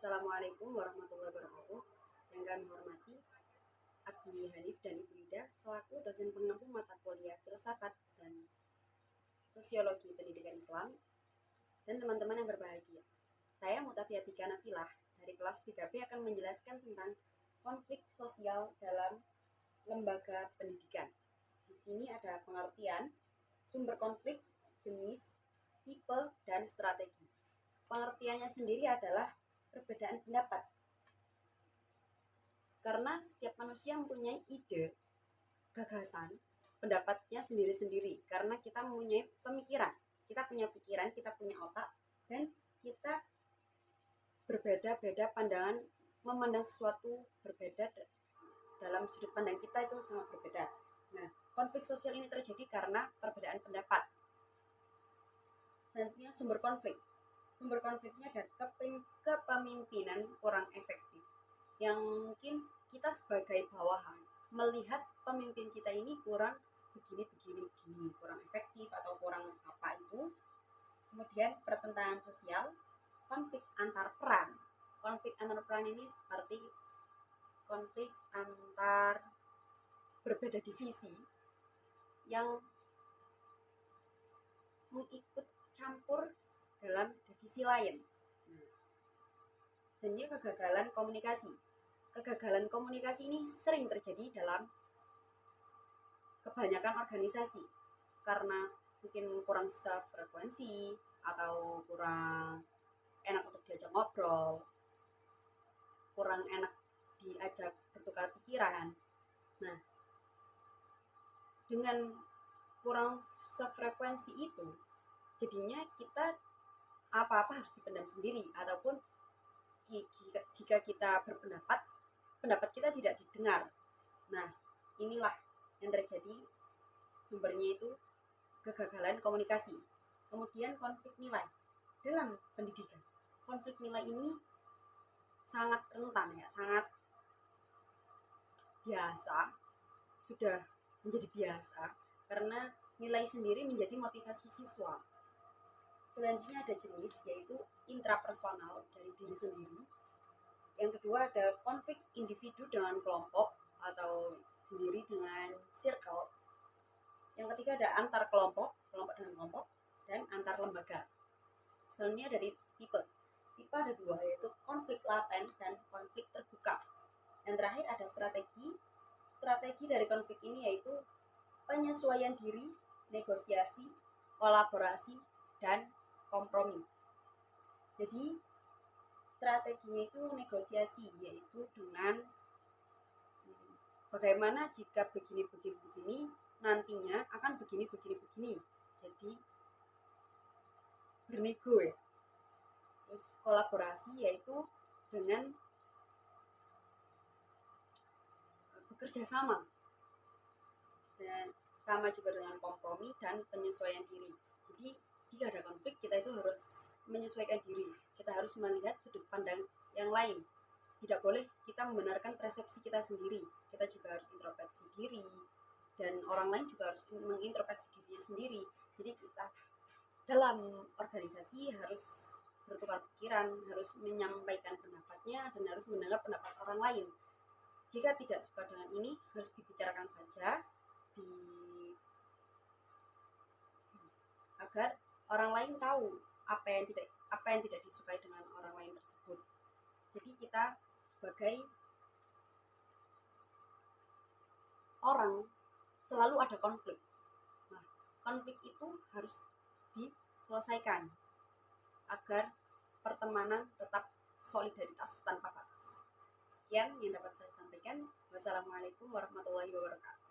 Assalamualaikum warahmatullahi wabarakatuh. Yang kami hormati Abi Hanif dan Ibu Ida selaku dosen pengampu mata kuliah filsafat dan sosiologi pendidikan Islam dan teman-teman yang berbahagia. Saya Mutafia Bika Nafilah dari kelas 3B akan menjelaskan tentang konflik sosial dalam lembaga pendidikan. Di sini ada pengertian, sumber konflik, jenis, tipe, dan strategi. Pengertiannya sendiri adalah perbedaan pendapat. Karena setiap manusia mempunyai ide, gagasan, pendapatnya sendiri-sendiri. Karena kita mempunyai pemikiran. Kita punya pikiran, kita punya otak, dan kita berbeda-beda pandangan, memandang sesuatu berbeda dalam sudut pandang kita itu sangat berbeda. Nah, konflik sosial ini terjadi karena perbedaan pendapat. Selanjutnya sumber konflik. Sumber konfliknya ada kepemimpinan kurang efektif. Yang mungkin kita sebagai bawahan melihat pemimpin kita ini kurang begini, kurang efektif atau kurang apa itu. Kemudian pertentangan sosial, konflik antar peran. Konflik antar peran ini seperti konflik antar berbeda divisi yang mengikut campur dalam divisi lain. Dan kegagalan komunikasi. Kegagalan komunikasi ini sering terjadi dalam kebanyakan organisasi karena mungkin kurang sefrekuensi atau kurang enak untuk diajak ngobrol, kurang enak diajak bertukar pikiran. Nah, dengan kurang sefrekuensi itu, jadinya kita apa-apa harus dipendam sendiri, ataupun jika kita berpendapat, pendapat kita tidak didengar. Nah, inilah yang terjadi, sumbernya itu kegagalan komunikasi. Kemudian konflik nilai dalam pendidikan. Konflik nilai ini sangat rentan ya, sangat biasa, sudah menjadi biasa karena nilai sendiri menjadi motivasi siswa. Selanjutnya ada jenis, yaitu intrapersonal dari diri sendiri. Yang kedua ada konflik individu dengan kelompok atau sendiri dengan circle. Yang ketiga ada antar kelompok, kelompok dengan kelompok, dan antar lembaga. Selanjutnya dari tipe. Tipe ada dua, yaitu konflik laten dan konflik terbuka. Yang terakhir ada strategi. Strategi dari konflik ini yaitu penyesuaian diri, negosiasi, kolaborasi, dan kompromi. Jadi strateginya itu negosiasi, yaitu dengan bagaimana jika begini nantinya akan begini. Jadi bernego ya. Terus kolaborasi yaitu dengan bekerja sama. Dan sama juga dengan kompromi dan penyesuaian diri. Jadi jika ada konflik, kita itu harus menyesuaikan diri. Kita harus melihat sudut pandang yang lain. Tidak boleh kita membenarkan persepsi kita sendiri. Kita juga harus introspeksi diri. Dan orang lain juga harus mengintrospeksi dirinya sendiri. Jadi kita dalam organisasi harus bertukar pikiran, harus menyampaikan pendapatnya, dan harus mendengar pendapat orang lain. Jika tidak suka dengan ini, harus dibicarakan saja, agar orang lain tahu apa yang tidak disukai dengan orang lain tersebut. Jadi kita sebagai orang selalu ada konflik. Nah, konflik itu harus diselesaikan agar pertemanan tetap solidaritas tanpa batas. Sekian yang dapat saya sampaikan. Wassalamualaikum warahmatullahi wabarakatuh.